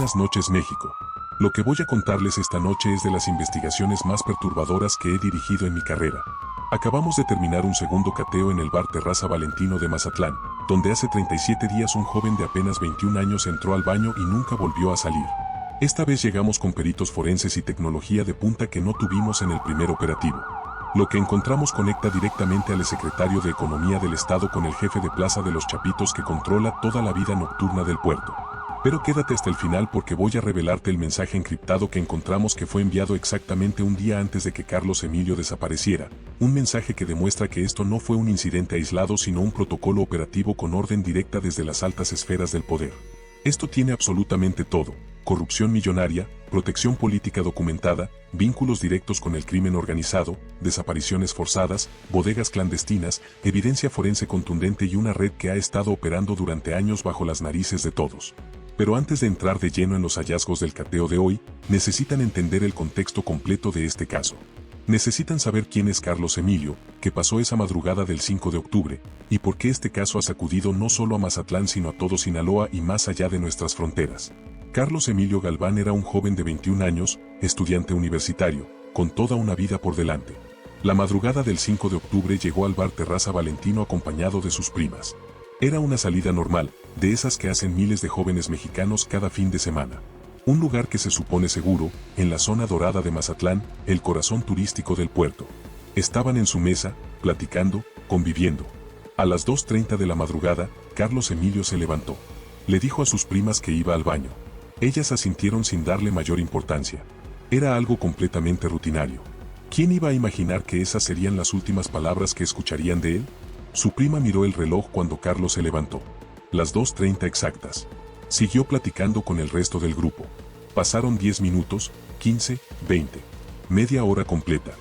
Buenas noches, México. Lo que voy a contarles esta noche es de las investigaciones más perturbadoras que he dirigido en mi carrera. Acabamos de terminar un segundo cateo en el bar Terraza Valentino de Mazatlán, donde hace 37 días un joven de apenas 21 años entró al baño y nunca volvió a salir. Esta vez llegamos con peritos forenses y tecnología de punta que no tuvimos en el primer operativo. Lo que encontramos conecta directamente al secretario de Economía del Estado con el jefe de Plaza de los Chapitos que controla toda la vida nocturna del puerto. Pero quédate hasta el final porque voy a revelarte el mensaje encriptado que encontramos que fue enviado exactamente un día antes de que Carlos Emilio desapareciera, un mensaje que demuestra que esto no fue un incidente aislado sino un protocolo operativo con orden directa desde las altas esferas del poder. Esto tiene absolutamente todo: corrupción millonaria, protección política documentada, vínculos directos con el crimen organizado, desapariciones forzadas, bodegas clandestinas, evidencia forense contundente y una red que ha estado operando durante años bajo las narices de todos. Pero antes de entrar de lleno en los hallazgos del cateo de hoy, necesitan entender el contexto completo de este caso. Necesitan saber quién es Carlos Emilio, qué pasó esa madrugada del 5 de octubre, y por qué este caso ha sacudido no solo a Mazatlán sino a todo Sinaloa y más allá de nuestras fronteras. Carlos Emilio Galván era un joven de 21 años, estudiante universitario, con toda una vida por delante. La madrugada del 5 de octubre llegó al bar Terraza Valentino acompañado de sus primas. Era una salida normal, de esas que hacen miles de jóvenes mexicanos cada fin de semana. Un lugar que se supone seguro, en la zona dorada de Mazatlán, el corazón turístico del puerto. Estaban en su mesa, platicando, conviviendo. A las 2:30 de la madrugada, Carlos Emilio se levantó. Le dijo a sus primas que iba al baño. Ellas asintieron sin darle mayor importancia. Era algo completamente rutinario. ¿Quién iba a imaginar que esas serían las últimas palabras que escucharían de él? Su prima miró el reloj cuando Carlos se levantó. Las 2:30 exactas. Siguió platicando con el resto del grupo. Pasaron 10 minutos, 15, 20. Media hora completa.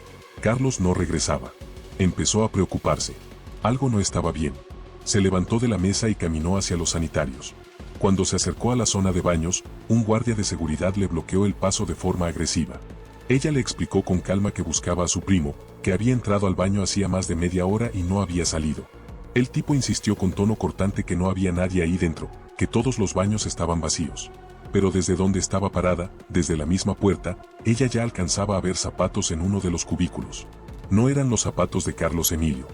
Carlos no regresaba. Empezó a preocuparse. Algo no estaba bien. Se levantó de la mesa y caminó hacia los sanitarios. Cuando se acercó a la zona de baños, un guardia de seguridad le bloqueó el paso de forma agresiva. Ella le explicó con calma que buscaba a su primo, que había entrado al baño hacía más de media hora y no había salido. El tipo insistió con tono cortante que no había nadie ahí dentro, que todos los baños estaban vacíos. Pero desde donde estaba parada, desde la misma puerta, ella ya alcanzaba a ver zapatos en uno de los cubículos. No eran los zapatos de Carlos Emilio.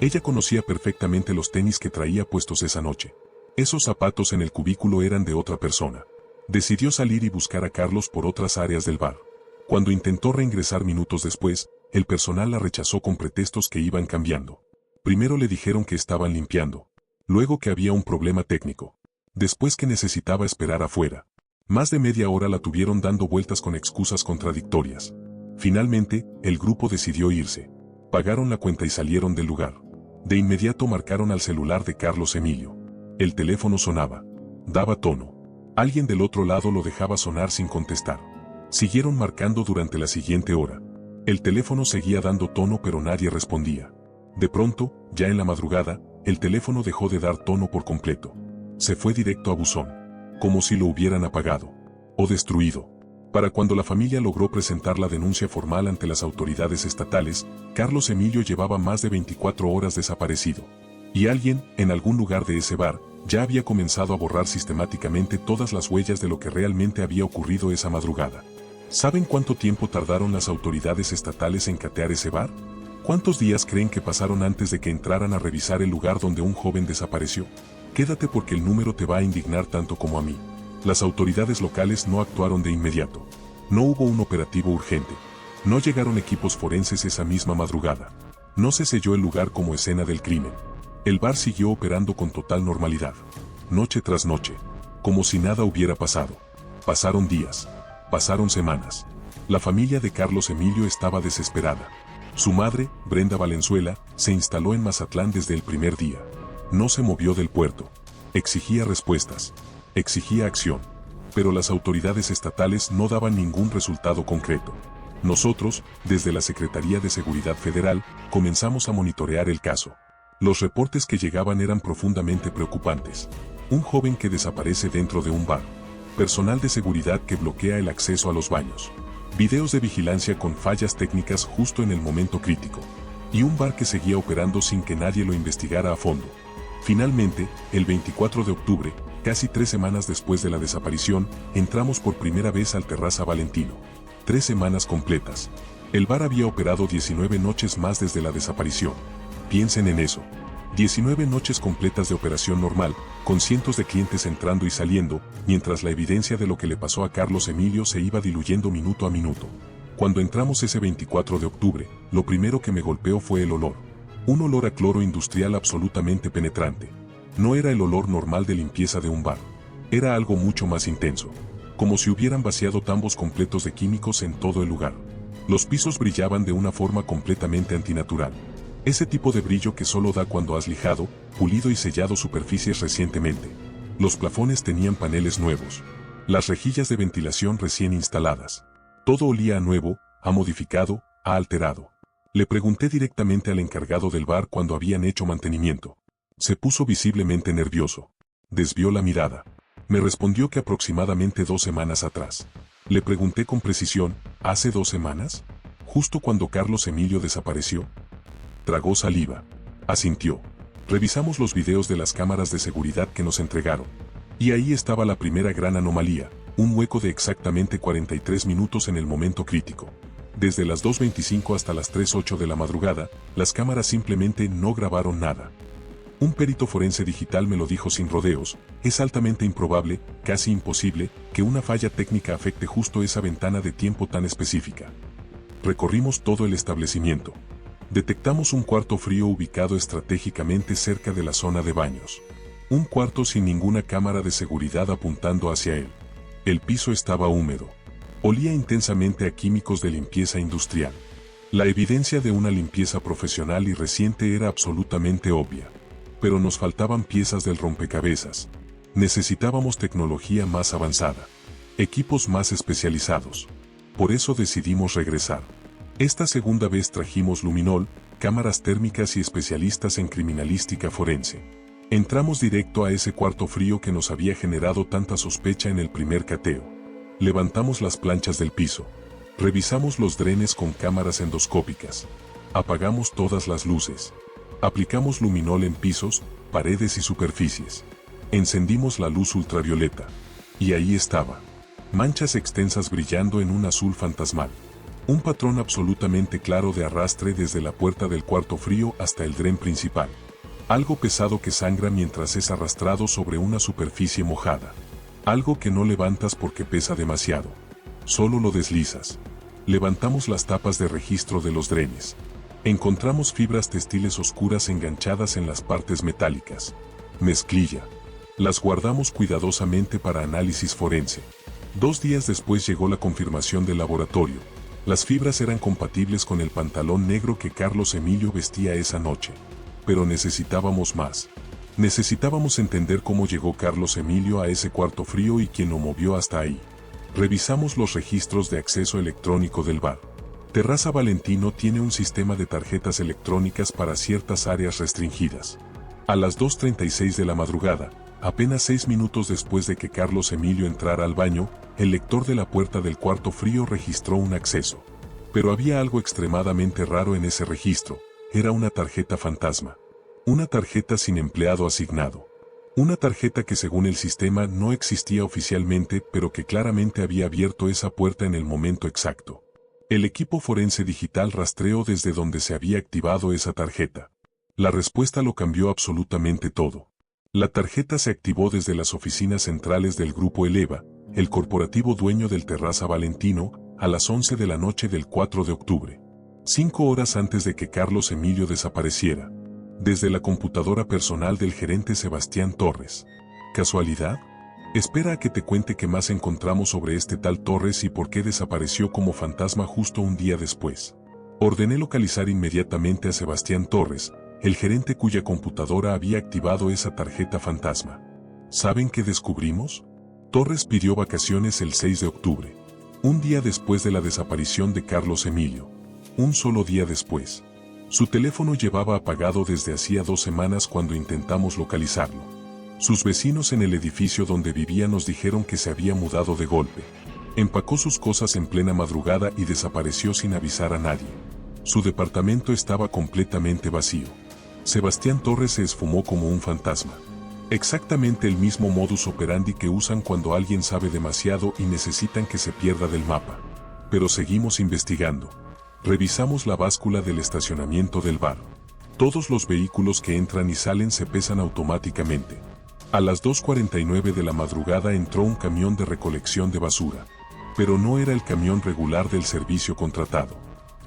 Ella conocía perfectamente los tenis que traía puestos esa noche. Esos zapatos en el cubículo eran de otra persona. Decidió salir y buscar a Carlos por otras áreas del bar. Cuando intentó reingresar minutos después, el personal la rechazó con pretextos que iban cambiando. Primero le dijeron que estaban limpiando. Luego que había un problema técnico. Después que necesitaba esperar afuera. Más de media hora la tuvieron dando vueltas con excusas contradictorias. Finalmente, el grupo decidió irse. Pagaron la cuenta y salieron del lugar. De inmediato marcaron al celular de Carlos Emilio. El teléfono sonaba. Daba tono. Alguien del otro lado lo dejaba sonar sin contestar. Siguieron marcando durante la siguiente hora. El teléfono seguía dando tono pero nadie respondía. De pronto, ya en la madrugada, el teléfono dejó de dar tono por completo. Se fue directo a buzón. Como si lo hubieran apagado. O destruido. Para cuando la familia logró presentar la denuncia formal ante las autoridades estatales, Carlos Emilio llevaba más de 24 horas desaparecido. Y alguien, en algún lugar de ese bar, ya había comenzado a borrar sistemáticamente todas las huellas de lo que realmente había ocurrido esa madrugada. ¿Saben cuánto tiempo tardaron las autoridades estatales en catear ese bar? ¿Cuántos días creen que pasaron antes de que entraran a revisar el lugar donde un joven desapareció? Quédate porque el número te va a indignar tanto como a mí. Las autoridades locales no actuaron de inmediato. No hubo un operativo urgente. No llegaron equipos forenses esa misma madrugada. No se selló el lugar como escena del crimen. El bar siguió operando con total normalidad. Noche tras noche. Como si nada hubiera pasado. Pasaron días. Pasaron semanas. La familia de Carlos Emilio estaba desesperada. Su madre, Brenda Valenzuela, se instaló en Mazatlán desde el primer día. No se movió del puerto. Exigía respuestas. Exigía acción. Pero las autoridades estatales no daban ningún resultado concreto. Nosotros, desde la Secretaría de Seguridad Federal, comenzamos a monitorear el caso. Los reportes que llegaban eran profundamente preocupantes. Un joven que desaparece dentro de un bar. Personal de seguridad que bloquea el acceso a los baños. Videos de vigilancia con fallas técnicas justo en el momento crítico. Y un bar que seguía operando sin que nadie lo investigara a fondo. Finalmente, el 24 de octubre, Casi 3 semanas después de la desaparición, entramos por primera vez al Terraza Valentino. 3 semanas completas. El bar había operado 19 noches más desde la desaparición. Piensen en eso. 19 noches completas de operación normal, con cientos de clientes entrando y saliendo, mientras la evidencia de lo que le pasó a Carlos Emilio se iba diluyendo minuto a minuto. Cuando entramos ese 24 de octubre, lo primero que me golpeó fue el olor. Un olor a cloro industrial absolutamente penetrante. No era el olor normal de limpieza de un bar. Era algo mucho más intenso. Como si hubieran vaciado tambos completos de químicos en todo el lugar. Los pisos brillaban de una forma completamente antinatural. Ese tipo de brillo que solo da cuando has lijado, pulido y sellado superficies recientemente. Los plafones tenían paneles nuevos. Las rejillas de ventilación recién instaladas. Todo olía a nuevo, a modificado, a alterado. Le pregunté directamente al encargado del bar cuando habían hecho mantenimiento. Se puso visiblemente nervioso. Desvió la mirada. Me respondió que aproximadamente 2 semanas atrás. Le pregunté con precisión, ¿hace 2 semanas? ¿Justo cuando Carlos Emilio desapareció? Tragó saliva. Asintió. Revisamos los videos de las cámaras de seguridad que nos entregaron. Y ahí estaba la primera gran anomalía, un hueco de exactamente 43 minutos en el momento crítico. Desde las 2:25 hasta las 3:08 de la madrugada, las cámaras simplemente no grabaron nada. Un perito forense digital me lo dijo sin rodeos, es altamente improbable, casi imposible, que una falla técnica afecte justo esa ventana de tiempo tan específica. Recorrimos todo el establecimiento. Detectamos un cuarto frío ubicado estratégicamente cerca de la zona de baños. Un cuarto sin ninguna cámara de seguridad apuntando hacia él. El piso estaba húmedo. Olía intensamente a químicos de limpieza industrial. La evidencia de una limpieza profesional y reciente era absolutamente obvia. Pero nos faltaban piezas del rompecabezas. Necesitábamos tecnología más avanzada. Equipos más especializados. Por eso decidimos regresar. Esta segunda vez trajimos luminol, cámaras térmicas y especialistas en criminalística forense. Entramos directo a ese cuarto frío que nos había generado tanta sospecha en el primer cateo. Levantamos las planchas del piso. Revisamos los drenes con cámaras endoscópicas. Apagamos todas las luces. Aplicamos luminol en pisos, paredes y superficies. Encendimos la luz ultravioleta. Y ahí estaba. Manchas extensas brillando en un azul fantasmal. Un patrón absolutamente claro de arrastre desde la puerta del cuarto frío hasta el dren principal. Algo pesado que sangra mientras es arrastrado sobre una superficie mojada. Algo que no levantas porque pesa demasiado. Solo lo deslizas. Levantamos las tapas de registro de los drenes. Encontramos fibras textiles oscuras enganchadas en las partes metálicas. Mezclilla. Las guardamos cuidadosamente para análisis forense. 2 días después llegó la confirmación del laboratorio. Las fibras eran compatibles con el pantalón negro que Carlos Emilio vestía esa noche. Pero necesitábamos más. Necesitábamos entender cómo llegó Carlos Emilio a ese cuarto frío y quién lo movió hasta ahí. Revisamos los registros de acceso electrónico del bar. Terraza Valentino tiene un sistema de tarjetas electrónicas para ciertas áreas restringidas. A las 2:36 de la madrugada, apenas 6 minutos después de que Carlos Emilio entrara al baño, el lector de la puerta del cuarto frío registró un acceso. Pero había algo extremadamente raro en ese registro. Era una tarjeta fantasma. Una tarjeta sin empleado asignado. Una tarjeta que según el sistema no existía oficialmente, pero que claramente había abierto esa puerta en el momento exacto. El equipo forense digital rastreó desde donde se había activado esa tarjeta. La respuesta lo cambió absolutamente todo. La tarjeta se activó desde las oficinas centrales del Grupo Eleva, el corporativo dueño del Terraza Valentino, a las 11 de la noche del 4 de octubre. 5 horas antes de que Carlos Emilio desapareciera. Desde la computadora personal del gerente Sebastián Torres. ¿Casualidad? Espera a que te cuente qué más encontramos sobre este tal Torres y por qué desapareció como fantasma justo un día después. Ordené localizar inmediatamente a Sebastián Torres, el gerente cuya computadora había activado esa tarjeta fantasma. ¿Saben qué descubrimos? Torres pidió vacaciones el 6 de octubre. Un día después de la desaparición de Carlos Emilio. Un solo día después. Su teléfono llevaba apagado desde hacía 2 semanas cuando intentamos localizarlo. Sus vecinos en el edificio donde vivía nos dijeron que se había mudado de golpe. Empacó sus cosas en plena madrugada y desapareció sin avisar a nadie. Su departamento estaba completamente vacío. Sebastián Torres se esfumó como un fantasma. Exactamente el mismo modus operandi que usan cuando alguien sabe demasiado y necesitan que se pierda del mapa. Pero seguimos investigando. Revisamos la báscula del estacionamiento del bar. Todos los vehículos que entran y salen se pesan automáticamente. A las 2:49 de la madrugada entró un camión de recolección de basura. Pero no era el camión regular del servicio contratado.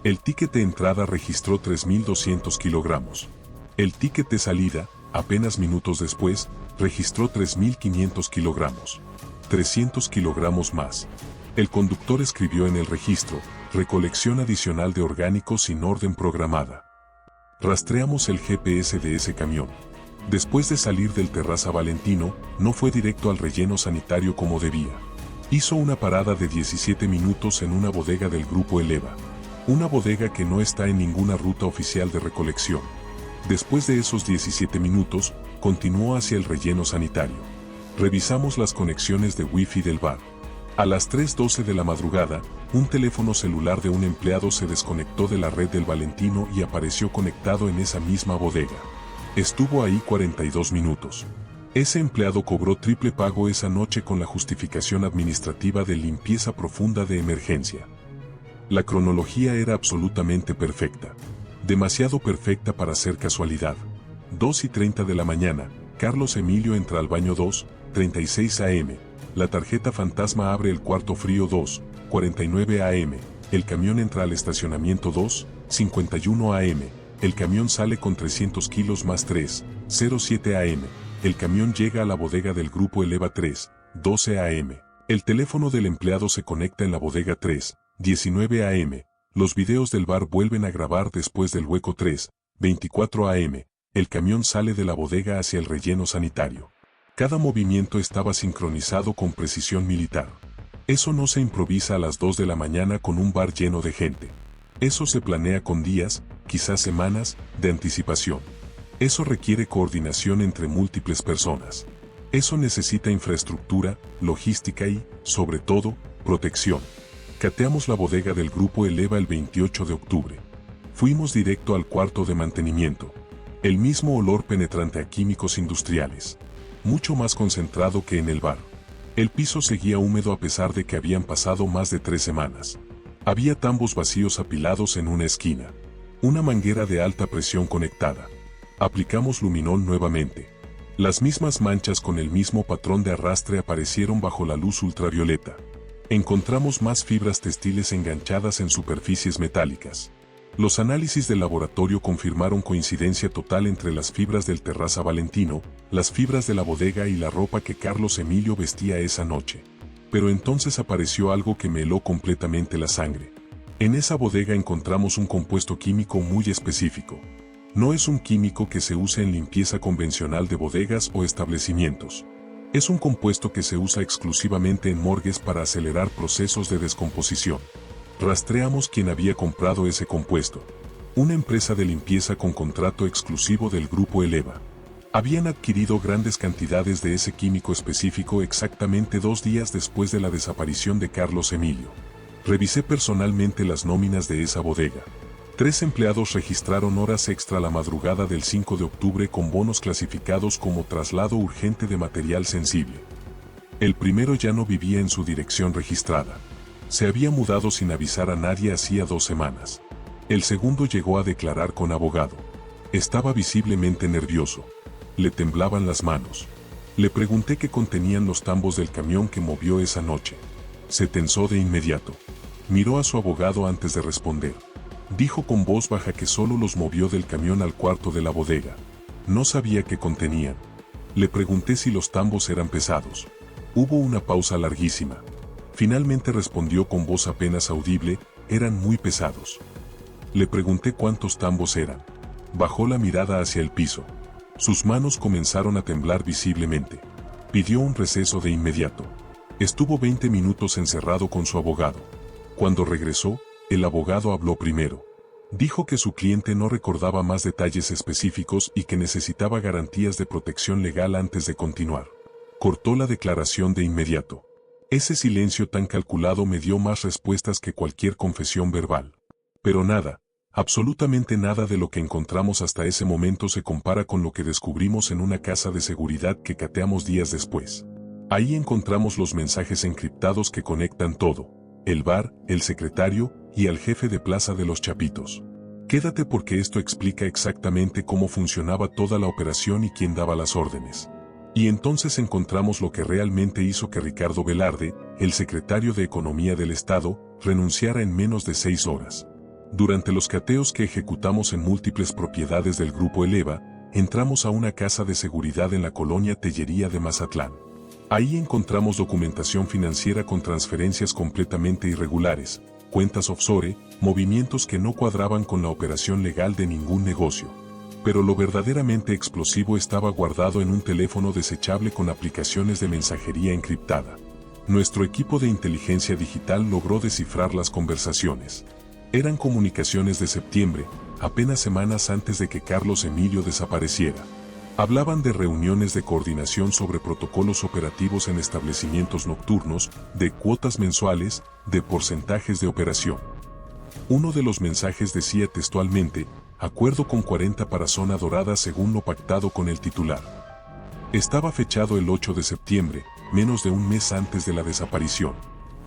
El ticket de entrada registró 3.200 kilogramos. El ticket de salida, apenas minutos después, registró 3.500 kilogramos. 300 kilogramos más. El conductor escribió en el registro, recolección adicional de orgánicos sin orden programada. Rastreamos el GPS de ese camión. Después de salir del Terraza Valentino, no fue directo al relleno sanitario como debía. Hizo una parada de 17 minutos en una bodega del Grupo Eleva. Una bodega que no está en ninguna ruta oficial de recolección. Después de esos 17 minutos, continuó hacia el relleno sanitario. Revisamos las conexiones de Wi-Fi del bar. A las 3:12 de la madrugada, un teléfono celular de un empleado se desconectó de la red del Valentino y apareció conectado en esa misma bodega. Estuvo ahí 42 minutos. Ese empleado cobró triple pago esa noche con la justificación administrativa de limpieza profunda de emergencia. La cronología era absolutamente perfecta. Demasiado perfecta para ser casualidad. 2:30 de la mañana, Carlos Emilio entra al baño 2:36 am. La tarjeta fantasma abre el cuarto frío 2:49 am. El camión entra al estacionamiento 2:51 am. El camión sale con 300 kilos más 3:07 am. El camión llega a la bodega del Grupo Eleva 3:12 am. El teléfono del empleado se conecta en la bodega 3:19 am. Los videos del bar vuelven a grabar después del hueco 3:24 am. El camión sale de la bodega hacia el relleno sanitario. Cada movimiento estaba sincronizado con precisión militar. Eso no se improvisa a las 2 de la mañana con un bar lleno de gente. Eso se planea con días, quizás semanas, de anticipación. Eso requiere coordinación entre múltiples personas. Eso necesita infraestructura, logística y, sobre todo, protección. Cateamos la bodega del Grupo Eleva el 28 de octubre. Fuimos directo al cuarto de mantenimiento. El mismo olor penetrante a químicos industriales. Mucho más concentrado que en el bar. El piso seguía húmedo a pesar de que habían pasado más de 3 semanas. Había tambos vacíos apilados en una esquina. Una manguera de alta presión conectada. Aplicamos luminol nuevamente. Las mismas manchas con el mismo patrón de arrastre aparecieron bajo la luz ultravioleta. Encontramos más fibras textiles enganchadas en superficies metálicas. Los análisis del laboratorio confirmaron coincidencia total entre las fibras del Terraza Valentino, las fibras de la bodega y la ropa que Carlos Emilio vestía esa noche. Pero entonces apareció algo que me heló completamente la sangre. En esa bodega encontramos un compuesto químico muy específico. No es un químico que se usa en limpieza convencional de bodegas o establecimientos. Es un compuesto que se usa exclusivamente en morgues para acelerar procesos de descomposición. Rastreamos quién había comprado ese compuesto. Una empresa de limpieza con contrato exclusivo del Grupo Eleva. Habían adquirido grandes cantidades de ese químico específico exactamente 2 días después de la desaparición de Carlos Emilio. Revisé personalmente las nóminas de esa bodega. 3 empleados registraron horas extra la madrugada del 5 de octubre con bonos clasificados como traslado urgente de material sensible. El primero ya no vivía en su dirección registrada. Se había mudado sin avisar a nadie hacía 2 semanas. El segundo llegó a declarar con abogado. Estaba visiblemente nervioso. Le temblaban las manos. Le pregunté qué contenían los tambos del camión que movió esa noche. Se tensó de inmediato. Miró a su abogado antes de responder. Dijo con voz baja que solo los movió del camión al cuarto de la bodega. No sabía qué contenían. Le pregunté si los tambos eran pesados. Hubo una pausa larguísima. Finalmente respondió con voz apenas audible, eran muy pesados. Le pregunté cuántos tambos eran. Bajó la mirada hacia el piso. Sus manos comenzaron a temblar visiblemente. Pidió un receso de inmediato. Estuvo 20 minutos encerrado con su abogado. Cuando regresó, el abogado habló primero. Dijo que su cliente no recordaba más detalles específicos y que necesitaba garantías de protección legal antes de continuar. Cortó la declaración de inmediato. Ese silencio tan calculado me dio más respuestas que cualquier confesión verbal. Pero nada, Absolutamente nada de lo que encontramos hasta ese momento se compara con lo que descubrimos en una casa de seguridad que cateamos días después. Ahí encontramos los mensajes encriptados que conectan todo: el bar, el secretario y al jefe de plaza de los Chapitos. Quédate porque esto explica exactamente cómo funcionaba toda la operación y quién daba las órdenes. Y entonces encontramos lo que realmente hizo que Ricardo Velarde, el secretario de Economía del Estado, renunciara en menos de 6 horas. Durante los cateos que ejecutamos en múltiples propiedades del Grupo Eleva, entramos a una casa de seguridad en la colonia Tellería de Mazatlán. Ahí encontramos documentación financiera con transferencias completamente irregulares, cuentas offshore, movimientos que no cuadraban con la operación legal de ningún negocio. Pero lo verdaderamente explosivo estaba guardado en un teléfono desechable con aplicaciones de mensajería encriptada. Nuestro equipo de inteligencia digital logró descifrar las conversaciones. Eran comunicaciones de septiembre, apenas semanas antes de que Carlos Emilio desapareciera. Hablaban de reuniones de coordinación sobre protocolos operativos en establecimientos nocturnos, de cuotas mensuales, de porcentajes de operación. Uno de los mensajes decía textualmente: acuerdo con 40 para zona dorada según lo pactado con el titular. Estaba fechado el 8 de septiembre, menos de un mes antes de la desaparición.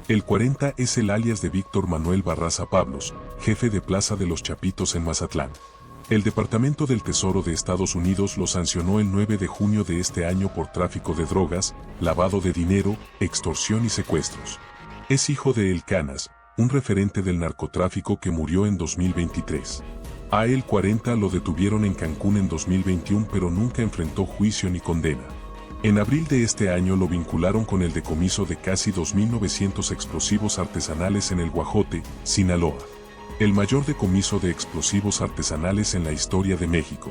El 40 es el alias de Víctor Manuel Barraza Pablos, jefe de plaza de los Chapitos en Mazatlán. El Departamento del Tesoro de Estados Unidos lo sancionó el 9 de junio de este año por tráfico de drogas, lavado de dinero, extorsión y secuestros. Es hijo de El Canas, un referente del narcotráfico que murió en 2023. A el 40 lo detuvieron en Cancún en 2021 pero nunca enfrentó juicio ni condena. En abril de este año lo vincularon con el decomiso de casi 2.900 explosivos artesanales en El Guajote, Sinaloa. El mayor decomiso de explosivos artesanales en la historia de México.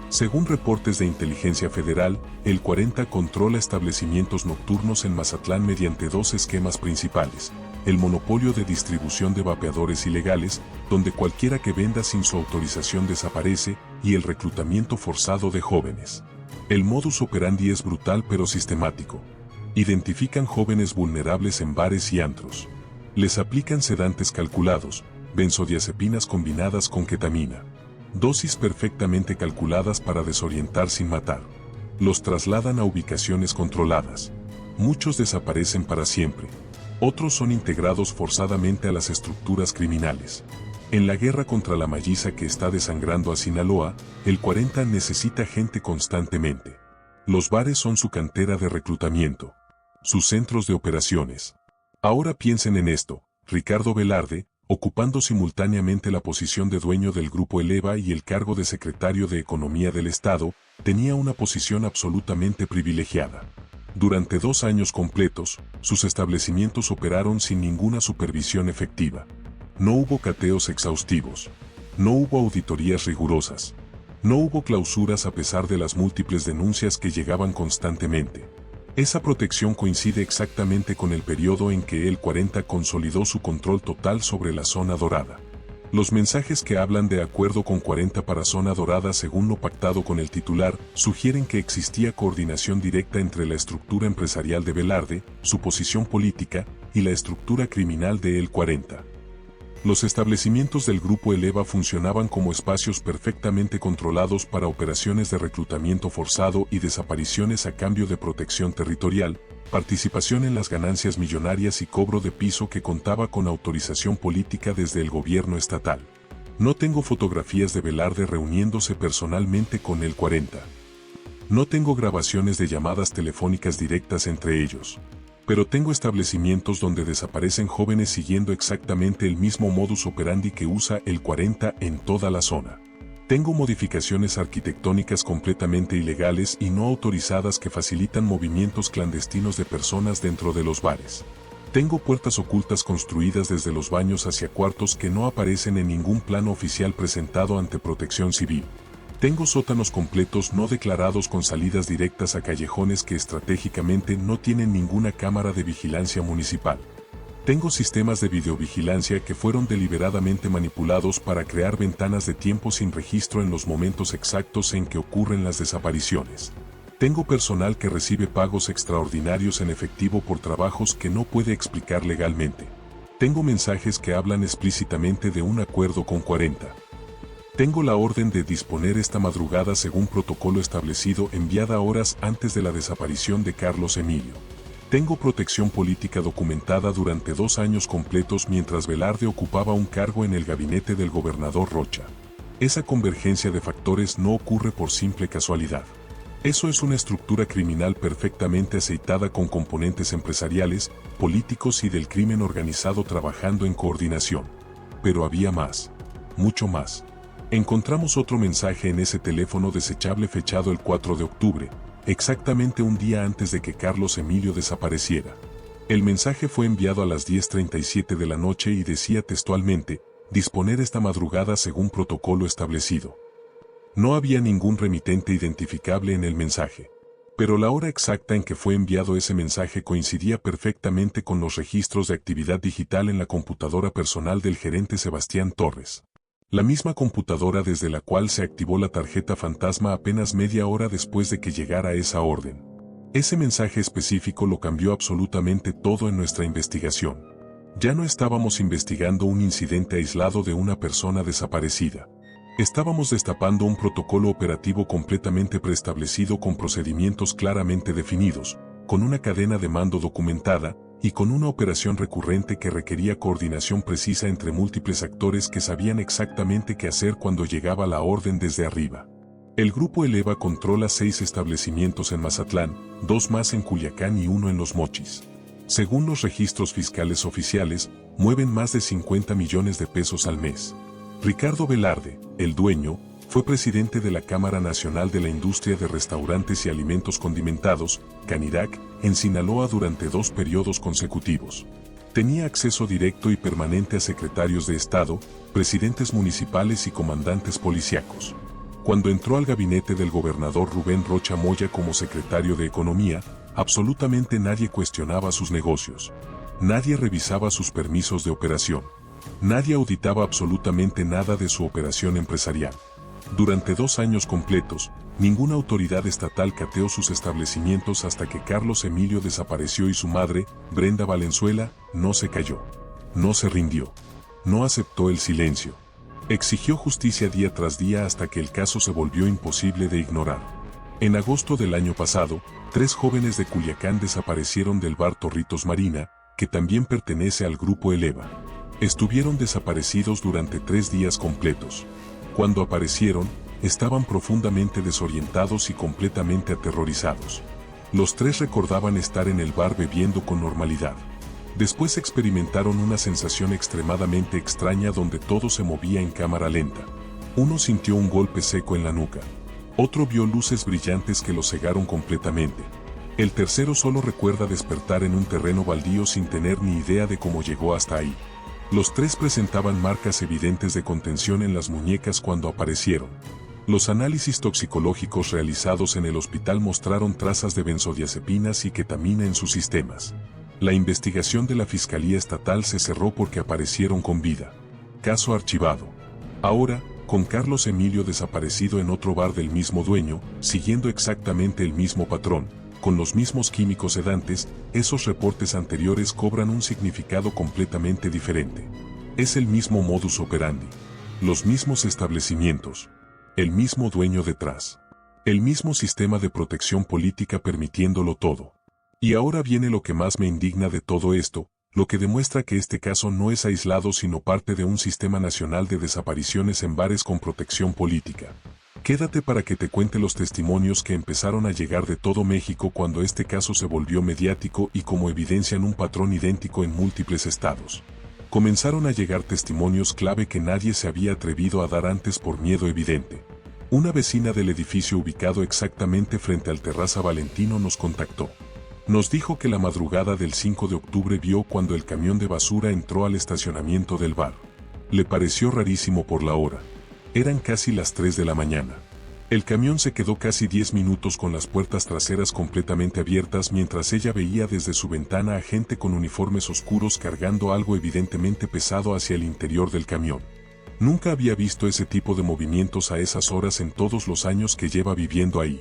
Según reportes de Inteligencia Federal, el 40 controla establecimientos nocturnos en Mazatlán mediante 2 esquemas principales: el monopolio de distribución de vapeadores ilegales, donde cualquiera que venda sin su autorización desaparece, y el reclutamiento forzado de jóvenes. El modus operandi es brutal pero sistemático. Identifican jóvenes vulnerables en bares y antros. Les aplican sedantes calculados, benzodiazepinas combinadas con ketamina. Dosis perfectamente calculadas para desorientar sin matar. Los trasladan a ubicaciones controladas. Muchos desaparecen para siempre. Otros son integrados forzadamente a las estructuras criminales. En la guerra contra la malliza que está desangrando a Sinaloa, el 40 necesita gente constantemente. Los bares son su cantera de reclutamiento. Sus centros de operaciones. Ahora piensen en esto: Ricardo Velarde, ocupando simultáneamente la posición de dueño del Grupo Eleva y el cargo de secretario de Economía del Estado, tenía una posición absolutamente privilegiada. Durante 2 años completos, sus establecimientos operaron sin ninguna supervisión efectiva. No hubo cateos exhaustivos. No hubo auditorías rigurosas. No hubo clausuras a pesar de las múltiples denuncias que llegaban constantemente. Esa protección coincide exactamente con el periodo en que el 40 consolidó su control total sobre la zona dorada. Los mensajes que hablan de acuerdo con 40 para zona dorada según lo pactado con el titular, sugieren que existía coordinación directa entre la estructura empresarial de Velarde, su posición política, y la estructura criminal de el 40. Los establecimientos del Grupo Eleva funcionaban como espacios perfectamente controlados para operaciones de reclutamiento forzado y desapariciones a cambio de protección territorial, participación en las ganancias millonarias y cobro de piso que contaba con autorización política desde el gobierno estatal. No tengo fotografías de Velarde reuniéndose personalmente con el 40. No tengo grabaciones de llamadas telefónicas directas entre ellos. Pero tengo establecimientos donde desaparecen jóvenes siguiendo exactamente el mismo modus operandi que usa el 40 en toda la zona. Tengo modificaciones arquitectónicas completamente ilegales y no autorizadas que facilitan movimientos clandestinos de personas dentro de los bares. Tengo puertas ocultas construidas desde los baños hacia cuartos que no aparecen en ningún plano oficial presentado ante Protección Civil. Tengo sótanos completos no declarados con salidas directas a callejones que estratégicamente no tienen ninguna cámara de vigilancia municipal. Tengo sistemas de videovigilancia que fueron deliberadamente manipulados para crear ventanas de tiempo sin registro en los momentos exactos en que ocurren las desapariciones. Tengo personal que recibe pagos extraordinarios en efectivo por trabajos que no puede explicar legalmente. Tengo mensajes que hablan explícitamente de un acuerdo con 40. Tengo la orden de disponer esta madrugada según protocolo establecido enviada horas antes de la desaparición de Carlos Emilio. Tengo protección política documentada durante 2 años completos mientras Velarde ocupaba un cargo en el gabinete del gobernador Rocha. Esa convergencia de factores no ocurre por simple casualidad. Eso es una estructura criminal perfectamente aceitada con componentes empresariales, políticos y del crimen organizado trabajando en coordinación. Pero había más. Mucho más. Encontramos otro mensaje en ese teléfono desechable fechado el 4 de octubre, exactamente un día antes de que Carlos Emilio desapareciera. El mensaje fue enviado a las 10:37 de la noche y decía textualmente: disponer esta madrugada según protocolo establecido. No había ningún remitente identificable en el mensaje. Pero la hora exacta en que fue enviado ese mensaje coincidía perfectamente con los registros de actividad digital en la computadora personal del gerente Sebastián Torres. La misma computadora desde la cual se activó la tarjeta fantasma apenas media hora después de que llegara esa orden. Ese mensaje específico lo cambió absolutamente todo en nuestra investigación. Ya no estábamos investigando un incidente aislado de una persona desaparecida. Estábamos destapando un protocolo operativo completamente preestablecido con procedimientos claramente definidos, con una cadena de mando documentada, y con una operación recurrente que requería coordinación precisa entre múltiples actores que sabían exactamente qué hacer cuando llegaba la orden desde arriba. El Grupo Eleva controla 6 establecimientos en Mazatlán, 2 más en Culiacán y 1 en Los Mochis. Según los registros fiscales oficiales, mueven más de 50 millones de pesos al mes. Ricardo Velarde, el dueño, fue presidente de la Cámara Nacional de la Industria de Restaurantes y Alimentos Condimentados, Canirac, en Sinaloa durante 2 periodos consecutivos. Tenía acceso directo y permanente a secretarios de Estado, presidentes municipales y comandantes policíacos. Cuando entró al gabinete del gobernador Rubén Rocha Moya como secretario de Economía, absolutamente nadie cuestionaba sus negocios. Nadie revisaba sus permisos de operación. Nadie auditaba absolutamente nada de su operación empresarial. Durante 2 años completos, ninguna autoridad estatal cateó sus establecimientos hasta que Carlos Emilio desapareció y su madre, Brenda Valenzuela, no se cayó. No se rindió. No aceptó el silencio. Exigió justicia día tras día hasta que el caso se volvió imposible de ignorar. En agosto del año pasado, 3 jóvenes de Culiacán desaparecieron del bar Torritos Marina, que también pertenece al Grupo Eleva. Estuvieron desaparecidos durante 3 días completos. Cuando aparecieron, estaban profundamente desorientados y completamente aterrorizados. Los 3 recordaban estar en el bar bebiendo con normalidad. Después experimentaron una sensación extremadamente extraña donde todo se movía en cámara lenta. Uno sintió un golpe seco en la nuca. Otro vio luces brillantes que lo cegaron completamente. El tercero solo recuerda despertar en un terreno baldío sin tener ni idea de cómo llegó hasta ahí. Los 3 presentaban marcas evidentes de contención en las muñecas cuando aparecieron. Los análisis toxicológicos realizados en el hospital mostraron trazas de benzodiazepinas y ketamina en sus sistemas. La investigación de la Fiscalía Estatal se cerró porque aparecieron con vida. Caso archivado. Ahora, con Carlos Emilio desaparecido en otro bar del mismo dueño, siguiendo exactamente el mismo patrón, con los mismos químicos sedantes, esos reportes anteriores cobran un significado completamente diferente. Es el mismo modus operandi. Los mismos establecimientos. El mismo dueño detrás. El mismo sistema de protección política permitiéndolo todo. Y ahora viene lo que más me indigna de todo esto, lo que demuestra que este caso no es aislado sino parte de un sistema nacional de desapariciones en bares con protección política. Quédate para que te cuente los testimonios que empezaron a llegar de todo México cuando este caso se volvió mediático y como evidencian un patrón idéntico en múltiples estados. Comenzaron a llegar testimonios clave que nadie se había atrevido a dar antes por miedo evidente. Una vecina del edificio ubicado exactamente frente al Terraza Valentino nos contactó. Nos dijo que la madrugada del 5 de octubre vio cuando el camión de basura entró al estacionamiento del bar. Le pareció rarísimo por la hora. Eran casi las 3 de la mañana. El camión se quedó casi 10 minutos con las puertas traseras completamente abiertas mientras ella veía desde su ventana a gente con uniformes oscuros cargando algo evidentemente pesado hacia el interior del camión. Nunca había visto ese tipo de movimientos a esas horas en todos los años que lleva viviendo ahí.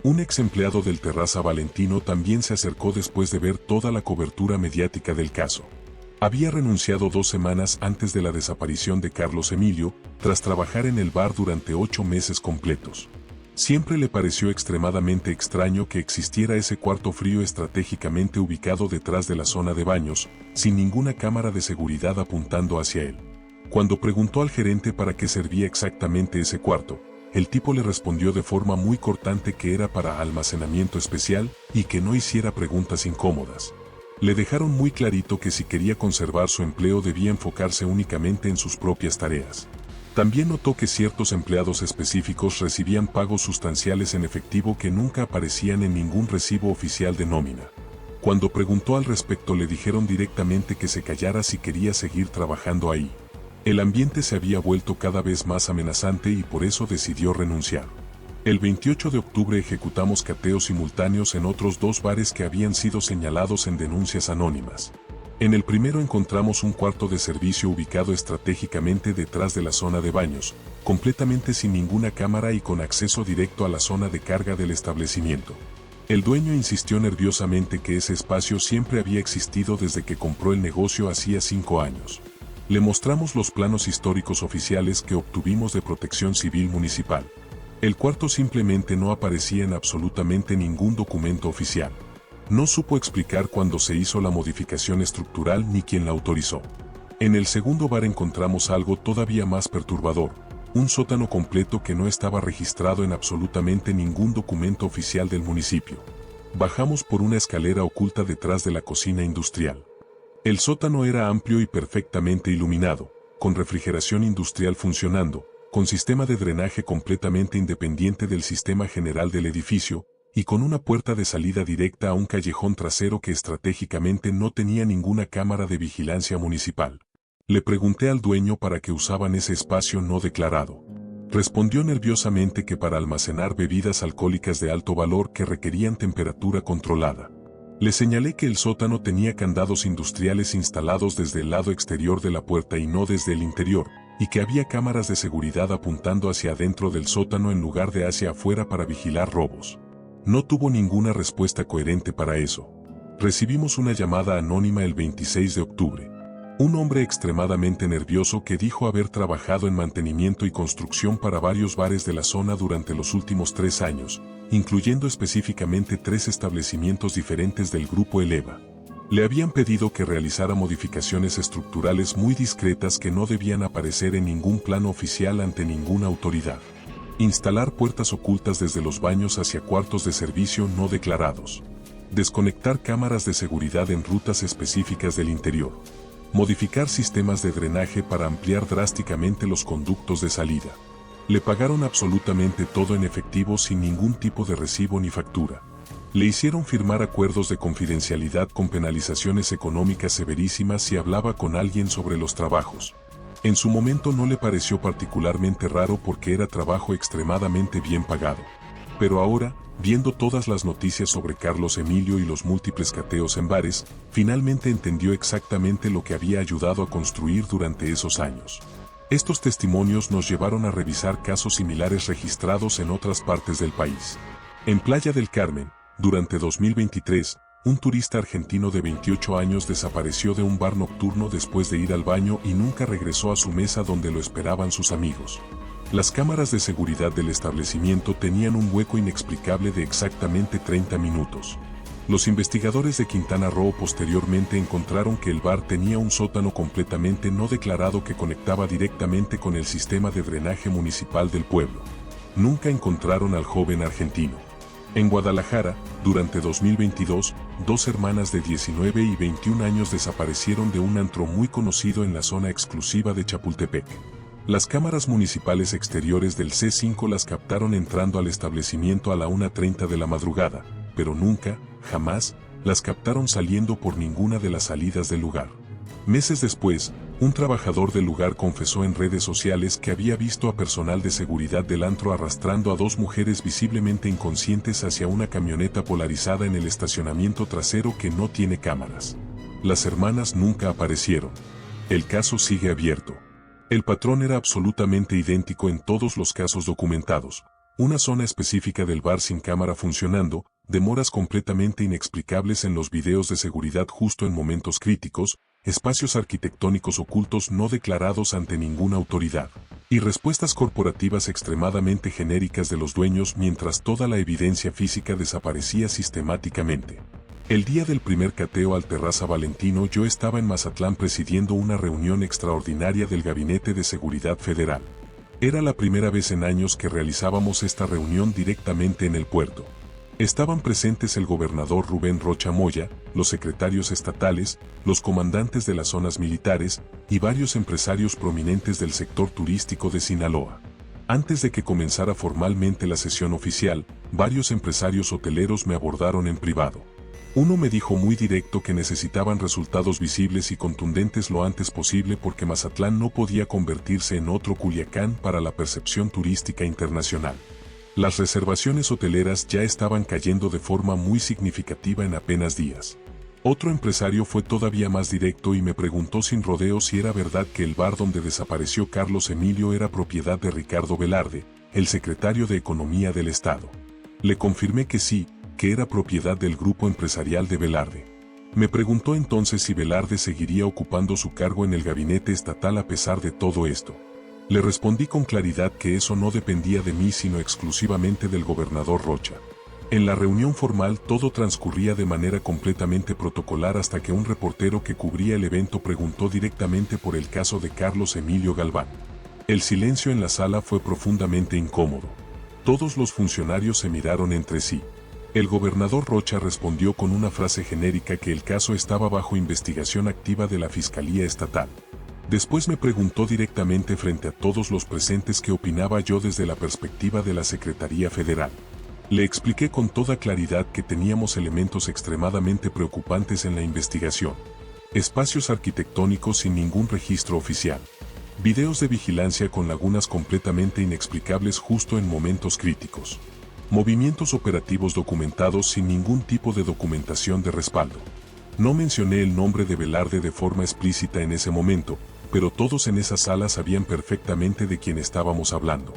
Un ex empleado del Terraza Valentino también se acercó después de ver toda la cobertura mediática del caso. Había renunciado 2 semanas antes de la desaparición de Carlos Emilio, tras trabajar en el bar durante 8 meses completos. Siempre le pareció extremadamente extraño que existiera ese cuarto frío estratégicamente ubicado detrás de la zona de baños, sin ninguna cámara de seguridad apuntando hacia él. Cuando preguntó al gerente para qué servía exactamente ese cuarto, el tipo le respondió de forma muy cortante que era para almacenamiento especial y que no hiciera preguntas incómodas. Le dejaron muy clarito que si quería conservar su empleo debía enfocarse únicamente en sus propias tareas. También notó que ciertos empleados específicos recibían pagos sustanciales en efectivo que nunca aparecían en ningún recibo oficial de nómina. Cuando preguntó al respecto le dijeron directamente que se callara si quería seguir trabajando ahí. El ambiente se había vuelto cada vez más amenazante y por eso decidió renunciar. El 28 de octubre ejecutamos cateos simultáneos en otros 2 bares que habían sido señalados en denuncias anónimas. En el primero encontramos un cuarto de servicio ubicado estratégicamente detrás de la zona de baños, completamente sin ninguna cámara y con acceso directo a la zona de carga del establecimiento. El dueño insistió nerviosamente que ese espacio siempre había existido desde que compró el negocio hacía 5 años. Le mostramos los planos históricos oficiales que obtuvimos de Protección Civil Municipal. El cuarto simplemente no aparecía en absolutamente ningún documento oficial. No supo explicar cuándo se hizo la modificación estructural ni quién la autorizó. En el segundo bar encontramos algo todavía más perturbador, un sótano completo que no estaba registrado en absolutamente ningún documento oficial del municipio. Bajamos por una escalera oculta detrás de la cocina industrial. El sótano era amplio y perfectamente iluminado, con refrigeración industrial funcionando, con sistema de drenaje completamente independiente del sistema general del edificio, y con una puerta de salida directa a un callejón trasero que estratégicamente no tenía ninguna cámara de vigilancia municipal. Le pregunté al dueño para qué usaban ese espacio no declarado. Respondió nerviosamente que para almacenar bebidas alcohólicas de alto valor que requerían temperatura controlada. Le señalé que el sótano tenía candados industriales instalados desde el lado exterior de la puerta y no desde el interior, y que había cámaras de seguridad apuntando hacia adentro del sótano en lugar de hacia afuera para vigilar robos. No tuvo ninguna respuesta coherente para eso. Recibimos una llamada anónima el 26 de octubre. Un hombre extremadamente nervioso que dijo haber trabajado en mantenimiento y construcción para varios bares de la zona durante los últimos 3 años, incluyendo específicamente 3 establecimientos diferentes del grupo Eleva. Le habían pedido que realizara modificaciones estructurales muy discretas que no debían aparecer en ningún plano oficial ante ninguna autoridad. Instalar puertas ocultas desde los baños hacia cuartos de servicio no declarados. Desconectar cámaras de seguridad en rutas específicas del interior. Modificar sistemas de drenaje para ampliar drásticamente los conductos de salida. Le pagaron absolutamente todo en efectivo sin ningún tipo de recibo ni factura. Le hicieron firmar acuerdos de confidencialidad con penalizaciones económicas severísimas si hablaba con alguien sobre los trabajos. En su momento no le pareció particularmente raro porque era trabajo extremadamente bien pagado. Pero ahora, viendo todas las noticias sobre Carlos Emilio y los múltiples cateos en bares, finalmente entendió exactamente lo que había ayudado a construir durante esos años. Estos testimonios nos llevaron a revisar casos similares registrados en otras partes del país. En Playa del Carmen, durante 2023, un turista argentino de 28 años desapareció de un bar nocturno después de ir al baño y nunca regresó a su mesa donde lo esperaban sus amigos. Las cámaras de seguridad del establecimiento tenían un hueco inexplicable de exactamente 30 minutos. Los investigadores de Quintana Roo posteriormente encontraron que el bar tenía un sótano completamente no declarado que conectaba directamente con el sistema de drenaje municipal del pueblo. Nunca encontraron al joven argentino. En Guadalajara, durante 2022, 2 hermanas de 19 y 21 años desaparecieron de un antro muy conocido en la zona exclusiva de Chapultepec. Las cámaras municipales exteriores del C5 las captaron entrando al establecimiento a la 1:30 de la madrugada, pero nunca, jamás, las captaron saliendo por ninguna de las salidas del lugar. Meses después, un trabajador del lugar confesó en redes sociales que había visto a personal de seguridad del antro arrastrando a 2 mujeres visiblemente inconscientes hacia una camioneta polarizada en el estacionamiento trasero que no tiene cámaras. Las hermanas nunca aparecieron. El caso sigue abierto. El patrón era absolutamente idéntico en todos los casos documentados. Una zona específica del bar sin cámara funcionando, demoras completamente inexplicables en los videos de seguridad justo en momentos críticos, espacios arquitectónicos ocultos no declarados ante ninguna autoridad, y respuestas corporativas extremadamente genéricas de los dueños mientras toda la evidencia física desaparecía sistemáticamente. El día del primer cateo al Terraza Valentino yo estaba en Mazatlán presidiendo una reunión extraordinaria del Gabinete de Seguridad Federal. Era la primera vez en años que realizábamos esta reunión directamente en el puerto. Estaban presentes el gobernador Rubén Rocha Moya, los secretarios estatales, los comandantes de las zonas militares y varios empresarios prominentes del sector turístico de Sinaloa. Antes de que comenzara formalmente la sesión oficial, varios empresarios hoteleros me abordaron en privado. Uno me dijo muy directo que necesitaban resultados visibles y contundentes lo antes posible porque Mazatlán no podía convertirse en otro Culiacán para la percepción turística internacional. Las reservaciones hoteleras ya estaban cayendo de forma muy significativa en apenas días. Otro empresario fue todavía más directo y me preguntó sin rodeos si era verdad que el bar donde desapareció Carlos Emilio era propiedad de Ricardo Velarde, el secretario de Economía del Estado. Le confirmé que sí, que era propiedad del grupo empresarial de Velarde. Me preguntó entonces si Velarde seguiría ocupando su cargo en el gabinete estatal a pesar de todo esto. Le respondí con claridad que eso no dependía de mí sino exclusivamente del gobernador Rocha. En la reunión formal todo transcurría de manera completamente protocolar hasta que un reportero que cubría el evento preguntó directamente por el caso de Carlos Emilio Galván. El silencio en la sala fue profundamente incómodo. Todos los funcionarios se miraron entre sí. El gobernador Rocha respondió con una frase genérica que el caso estaba bajo investigación activa de la Fiscalía Estatal. Después me preguntó directamente frente a todos los presentes qué opinaba yo desde la perspectiva de la Secretaría Federal. Le expliqué con toda claridad que teníamos elementos extremadamente preocupantes en la investigación. Espacios arquitectónicos sin ningún registro oficial. Videos de vigilancia con lagunas completamente inexplicables justo en momentos críticos. Movimientos operativos documentados sin ningún tipo de documentación de respaldo. No mencioné el nombre de Velarde de forma explícita en ese momento, pero todos en esa sala sabían perfectamente de quién estábamos hablando.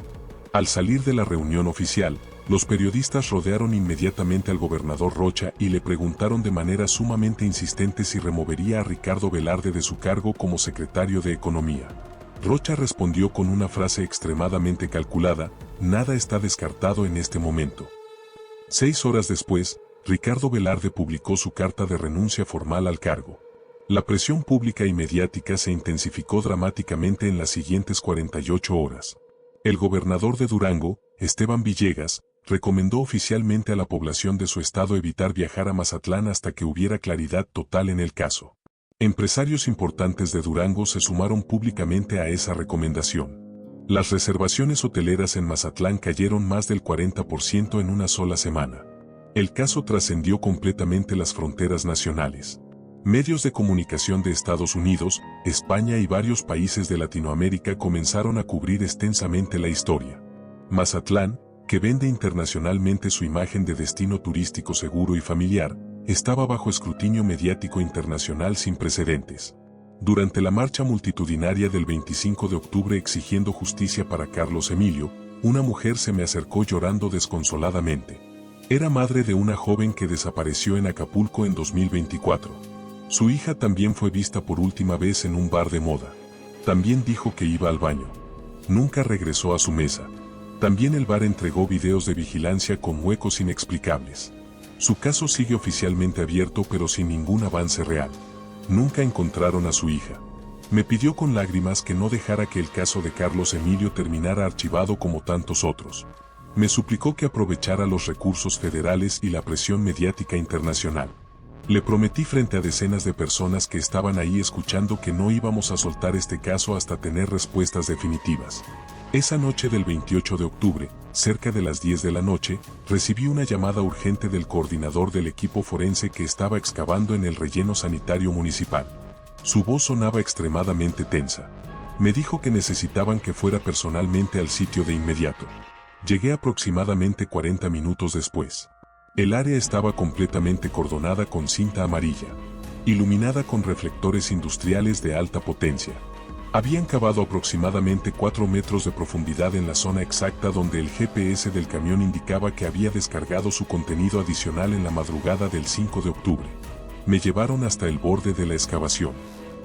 Al salir de la reunión oficial, los periodistas rodearon inmediatamente al gobernador Rocha y le preguntaron de manera sumamente insistente si removería a Ricardo Velarde de su cargo como secretario de Economía. Rocha respondió con una frase extremadamente calculada: nada está descartado en este momento. 6 horas después, Ricardo Velarde publicó su carta de renuncia formal al cargo. La presión pública y mediática se intensificó dramáticamente en las siguientes 48 horas. El gobernador de Durango, Esteban Villegas, recomendó oficialmente a la población de su estado evitar viajar a Mazatlán hasta que hubiera claridad total en el caso. Empresarios importantes de Durango se sumaron públicamente a esa recomendación. Las reservaciones hoteleras en Mazatlán cayeron más del 40% en una sola semana. El caso trascendió completamente las fronteras nacionales. Medios de comunicación de Estados Unidos, España y varios países de Latinoamérica comenzaron a cubrir extensamente la historia. Mazatlán, que vende internacionalmente su imagen de destino turístico seguro y familiar, estaba bajo escrutinio mediático internacional sin precedentes. Durante la marcha multitudinaria del 25 de octubre exigiendo justicia para Carlos Emilio, una mujer se me acercó llorando desconsoladamente. Era madre de una joven que desapareció en Acapulco en 2024. Su hija también fue vista por última vez en un bar de moda. También dijo que iba al baño. Nunca regresó a su mesa. También el bar entregó videos de vigilancia con huecos inexplicables. Su caso sigue oficialmente abierto pero sin ningún avance real. Nunca encontraron a su hija. Me pidió con lágrimas que no dejara que el caso de Carlos Emilio terminara archivado como tantos otros. Me suplicó que aprovechara los recursos federales y la presión mediática internacional. Le prometí frente a decenas de personas que estaban ahí escuchando que no íbamos a soltar este caso hasta tener respuestas definitivas. Esa noche del 28 de octubre, cerca de las 10 de la noche, recibí una llamada urgente del coordinador del equipo forense que estaba excavando en el relleno sanitario municipal. Su voz sonaba extremadamente tensa. Me dijo que necesitaban que fuera personalmente al sitio de inmediato. Llegué aproximadamente 40 minutos después. El área estaba completamente cordonada con cinta amarilla, iluminada con reflectores industriales de alta potencia. Habían cavado aproximadamente 4 metros de profundidad en la zona exacta donde el GPS del camión indicaba que había descargado su contenido adicional en la madrugada del 5 de octubre. Me llevaron hasta el borde de la excavación.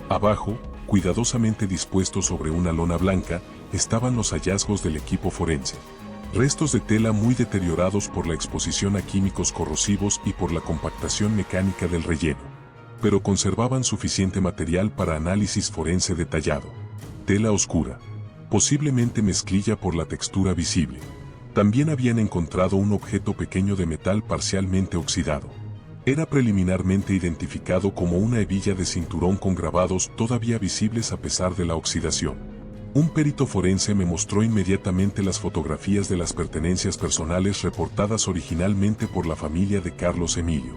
Abajo, cuidadosamente dispuestos sobre una lona blanca, estaban los hallazgos del equipo forense. Restos de tela muy deteriorados por la exposición a químicos corrosivos y por la compactación mecánica del relleno. Pero conservaban suficiente material para análisis forense detallado. Tela oscura. Posiblemente mezclilla por la textura visible. También habían encontrado un objeto pequeño de metal parcialmente oxidado. Era preliminarmente identificado como una hebilla de cinturón con grabados todavía visibles a pesar de la oxidación. Un perito forense me mostró inmediatamente las fotografías de las pertenencias personales reportadas originalmente por la familia de Carlos Emilio.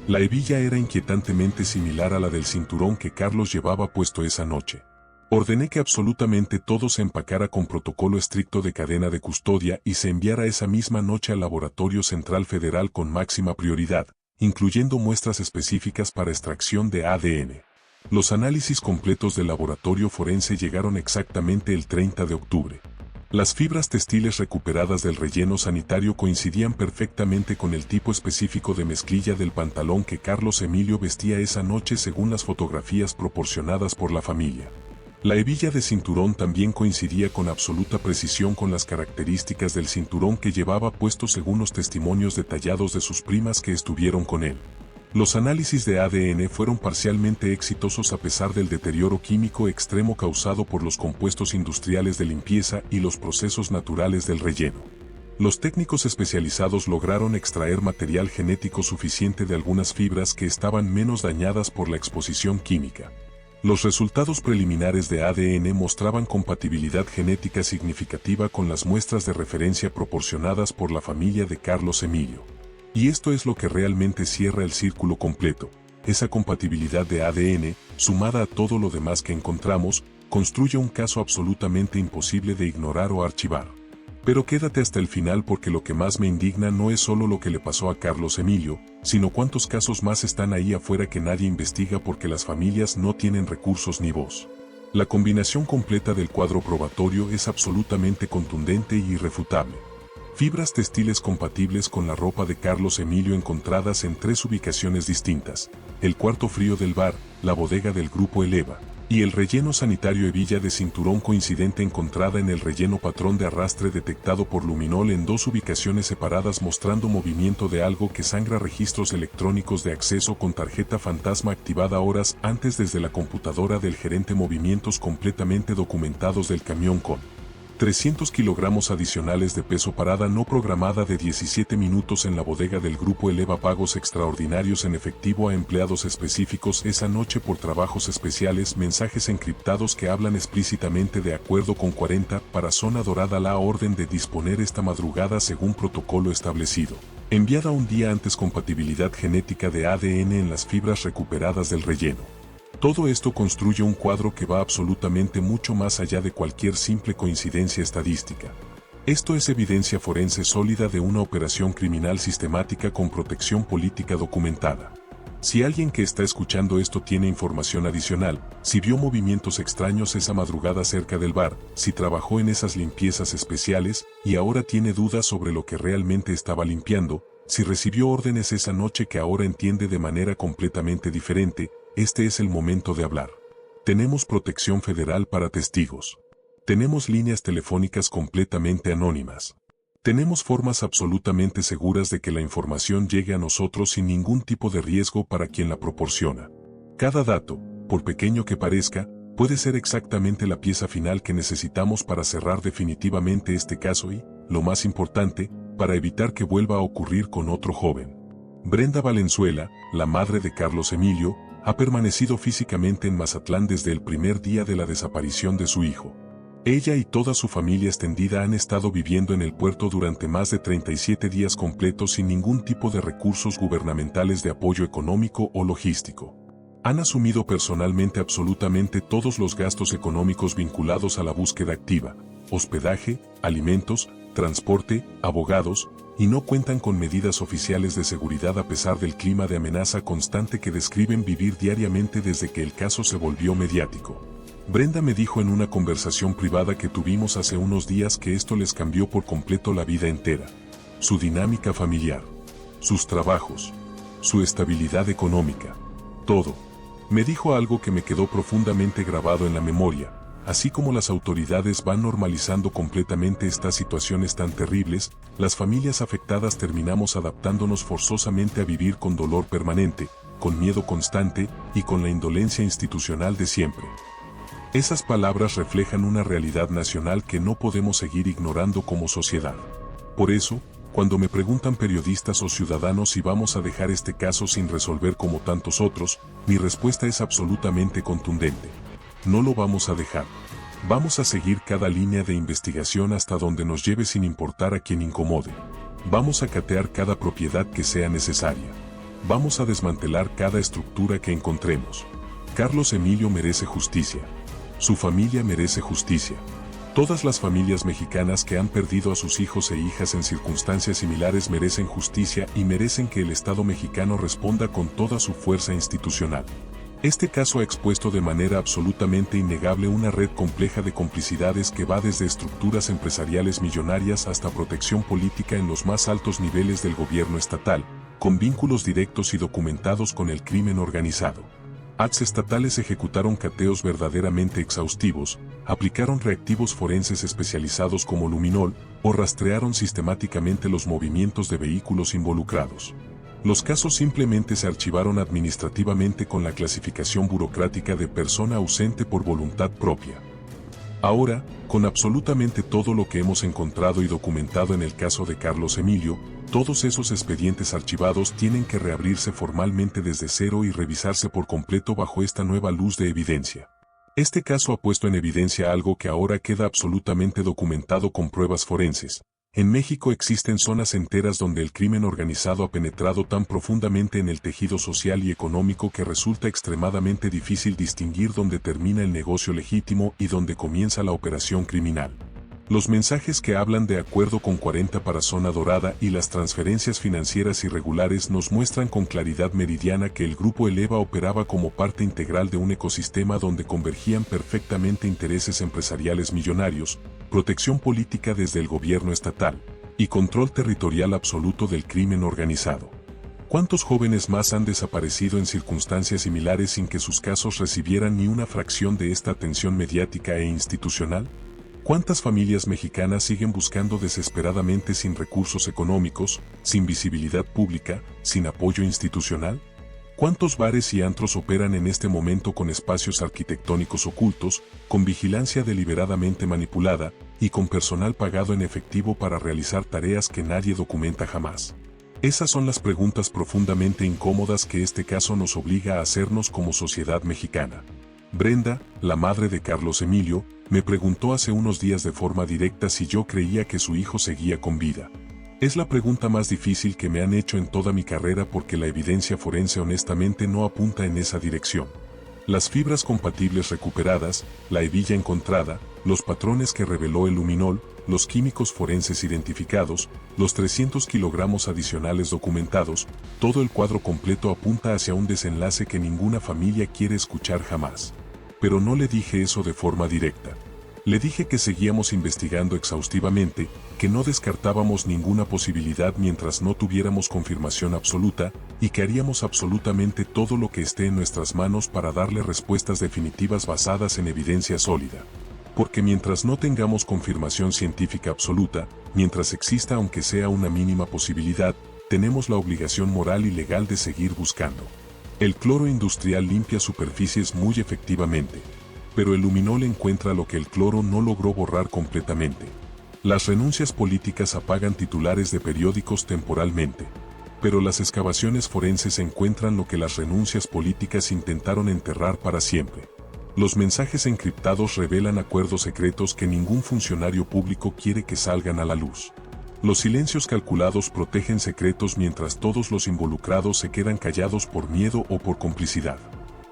La hebilla era inquietantemente similar a la del cinturón que Carlos llevaba puesto esa noche. Ordené que absolutamente todo se empacara con protocolo estricto de cadena de custodia y se enviara esa misma noche al Laboratorio Central Federal con máxima prioridad, incluyendo muestras específicas para extracción de ADN. Los análisis completos del laboratorio forense llegaron exactamente el 30 de octubre. Las fibras textiles recuperadas del relleno sanitario coincidían perfectamente con el tipo específico de mezclilla del pantalón que Carlos Emilio vestía esa noche según las fotografías proporcionadas por la familia. La hebilla de cinturón también coincidía con absoluta precisión con las características del cinturón que llevaba puesto según los testimonios detallados de sus primas que estuvieron con él. Los análisis de ADN fueron parcialmente exitosos a pesar del deterioro químico extremo causado por los compuestos industriales de limpieza y los procesos naturales del relleno. Los técnicos especializados lograron extraer material genético suficiente de algunas fibras que estaban menos dañadas por la exposición química. Los resultados preliminares de ADN mostraban compatibilidad genética significativa con las muestras de referencia proporcionadas por la familia de Carlos Emilio. Y esto es lo que realmente cierra el círculo completo. Esa compatibilidad de ADN, sumada a todo lo demás que encontramos, construye un caso absolutamente imposible de ignorar o archivar. Pero quédate hasta el final porque lo que más me indigna no es solo lo que le pasó a Carlos Emilio, sino cuántos casos más están ahí afuera que nadie investiga porque las familias no tienen recursos ni voz. La combinación completa del cuadro probatorio es absolutamente contundente y irrefutable. Fibras textiles compatibles con la ropa de Carlos Emilio encontradas en 3 ubicaciones distintas, el cuarto frío del bar, la bodega del grupo Eleva, y el relleno sanitario hebilla de cinturón coincidente encontrada en el relleno patrón de arrastre detectado por luminol en 2 ubicaciones separadas mostrando movimiento de algo que sangra registros electrónicos de acceso con tarjeta fantasma activada horas antes desde la computadora del gerente movimientos completamente documentados del camión con 300 kilogramos adicionales de peso parada no programada de 17 minutos en la bodega del grupo Eleva pagos extraordinarios en efectivo a empleados específicos esa noche por trabajos especiales mensajes encriptados que hablan explícitamente de acuerdo con 40 para zona dorada la orden de disponer esta madrugada según protocolo establecido. Enviada un día antes compatibilidad genética de ADN en las fibras recuperadas del relleno. Todo esto construye un cuadro que va absolutamente mucho más allá de cualquier simple coincidencia estadística. Esto es evidencia forense sólida de una operación criminal sistemática con protección política documentada. Si alguien que está escuchando esto tiene información adicional, si vio movimientos extraños esa madrugada cerca del bar, si trabajó en esas limpiezas especiales y ahora tiene dudas sobre lo que realmente estaba limpiando, si recibió órdenes esa noche que ahora entiende de manera completamente diferente, este es el momento de hablar. Tenemos protección federal para testigos. Tenemos líneas telefónicas completamente anónimas. Tenemos formas absolutamente seguras de que la información llegue a nosotros sin ningún tipo de riesgo para quien la proporciona. Cada dato, por pequeño que parezca, puede ser exactamente la pieza final que necesitamos para cerrar definitivamente este caso y, lo más importante, para evitar que vuelva a ocurrir con otro joven. Brenda Valenzuela, la madre de Carlos Emilio, ha permanecido físicamente en Mazatlán desde el primer día de la desaparición de su hijo. Ella y toda su familia extendida han estado viviendo en el puerto durante más de 37 días completos sin ningún tipo de recursos gubernamentales de apoyo económico o logístico. Han asumido personalmente absolutamente todos los gastos económicos vinculados a la búsqueda activa, hospedaje, alimentos, transporte, abogados, y no cuentan con medidas oficiales de seguridad a pesar del clima de amenaza constante que describen vivir diariamente desde que el caso se volvió mediático. Brenda me dijo en una conversación privada que tuvimos hace unos días que esto les cambió por completo la vida entera. Su dinámica familiar, sus trabajos, su estabilidad económica, todo. Me dijo algo que me quedó profundamente grabado en la memoria. Así como las autoridades van normalizando completamente estas situaciones tan terribles, las familias afectadas terminamos adaptándonos forzosamente a vivir con dolor permanente, con miedo constante y con la indolencia institucional de siempre. Esas palabras reflejan una realidad nacional que no podemos seguir ignorando como sociedad. Por eso, cuando me preguntan periodistas o ciudadanos si vamos a dejar este caso sin resolver como tantos otros, mi respuesta es absolutamente contundente. No lo vamos a dejar. Vamos a seguir cada línea de investigación hasta donde nos lleve sin importar a quien incomode. Vamos a catear cada propiedad que sea necesaria. Vamos a desmantelar cada estructura que encontremos. Carlos Emilio merece justicia. Su familia merece justicia. Todas las familias mexicanas que han perdido a sus hijos e hijas en circunstancias similares merecen justicia y merecen que el Estado mexicano responda con toda su fuerza institucional. Este caso ha expuesto de manera absolutamente innegable una red compleja de complicidades que va desde estructuras empresariales millonarias hasta protección política en los más altos niveles del gobierno estatal, con vínculos directos y documentados con el crimen organizado. ATS estatales ejecutaron cateos verdaderamente exhaustivos, aplicaron reactivos forenses especializados como luminol o rastrearon sistemáticamente los movimientos de vehículos involucrados. Los casos simplemente se archivaron administrativamente con la clasificación burocrática de persona ausente por voluntad propia. Ahora, con absolutamente todo lo que hemos encontrado y documentado en el caso de Carlos Emilio, todos esos expedientes archivados tienen que reabrirse formalmente desde cero y revisarse por completo bajo esta nueva luz de evidencia. Este caso ha puesto en evidencia algo que ahora queda absolutamente documentado con pruebas forenses. En México existen zonas enteras donde el crimen organizado ha penetrado tan profundamente en el tejido social y económico que resulta extremadamente difícil distinguir dónde termina el negocio legítimo y dónde comienza la operación criminal. Los mensajes que hablan de acuerdo con 40 para Zona Dorada y las transferencias financieras irregulares nos muestran con claridad meridiana que el Grupo Eleva operaba como parte integral de un ecosistema donde convergían perfectamente intereses empresariales millonarios, protección política desde el gobierno estatal y control territorial absoluto del crimen organizado. ¿Cuántos jóvenes más han desaparecido en circunstancias similares sin que sus casos recibieran ni una fracción de esta atención mediática e institucional? ¿Cuántas familias mexicanas siguen buscando desesperadamente sin recursos económicos, sin visibilidad pública, sin apoyo institucional? ¿Cuántos bares y antros operan en este momento con espacios arquitectónicos ocultos, con vigilancia deliberadamente manipulada y con personal pagado en efectivo para realizar tareas que nadie documenta jamás? Esas son las preguntas profundamente incómodas que este caso nos obliga a hacernos como sociedad mexicana. Brenda, la madre de Carlos Emilio, me preguntó hace unos días de forma directa si yo creía que su hijo seguía con vida. Es la pregunta más difícil que me han hecho en toda mi carrera porque la evidencia forense honestamente no apunta en esa dirección. Las fibras compatibles recuperadas, la hebilla encontrada, los patrones que reveló el luminol, los químicos forenses identificados, los 300 kilogramos adicionales documentados, todo el cuadro completo apunta hacia un desenlace que ninguna familia quiere escuchar jamás. Pero no le dije eso de forma directa. Le dije que seguíamos investigando exhaustivamente, que no descartábamos ninguna posibilidad mientras no tuviéramos confirmación absoluta, y que haríamos absolutamente todo lo que esté en nuestras manos para darle respuestas definitivas basadas en evidencia sólida. Porque mientras no tengamos confirmación científica absoluta, mientras exista aunque sea una mínima posibilidad, tenemos la obligación moral y legal de seguir buscando. El cloro industrial limpia superficies muy efectivamente. Pero el luminol encuentra lo que el cloro no logró borrar completamente. Las renuncias políticas apagan titulares de periódicos temporalmente. Pero las excavaciones forenses encuentran lo que las renuncias políticas intentaron enterrar para siempre. Los mensajes encriptados revelan acuerdos secretos que ningún funcionario público quiere que salgan a la luz. Los silencios calculados protegen secretos mientras todos los involucrados se quedan callados por miedo o por complicidad.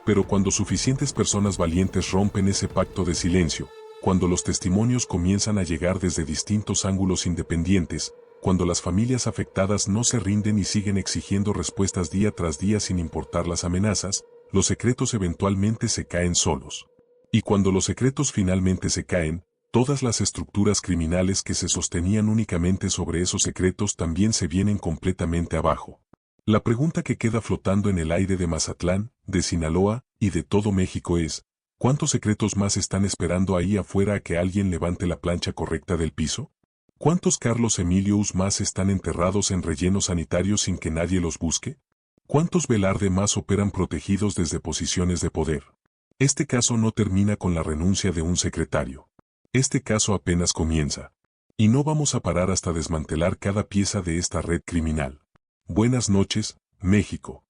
Pero cuando suficientes personas valientes rompen ese pacto de silencio, cuando los testimonios comienzan a llegar desde distintos ángulos independientes, cuando las familias afectadas no se rinden y siguen exigiendo respuestas día tras día sin importar las amenazas, los secretos eventualmente se caen solos. Y cuando los secretos finalmente se caen, todas las estructuras criminales que se sostenían únicamente sobre esos secretos también se vienen completamente abajo. La pregunta que queda flotando en el aire de Mazatlán, de Sinaloa y de todo México es, ¿cuántos secretos más están esperando ahí afuera a que alguien levante la plancha correcta del piso? ¿Cuántos Carlos Emilius más están enterrados en rellenos sanitarios sin que nadie los busque? ¿Cuántos Velarde más operan protegidos desde posiciones de poder? Este caso no termina con la renuncia de un secretario. Este caso apenas comienza. Y no vamos a parar hasta desmantelar cada pieza de esta red criminal. Buenas noches, México.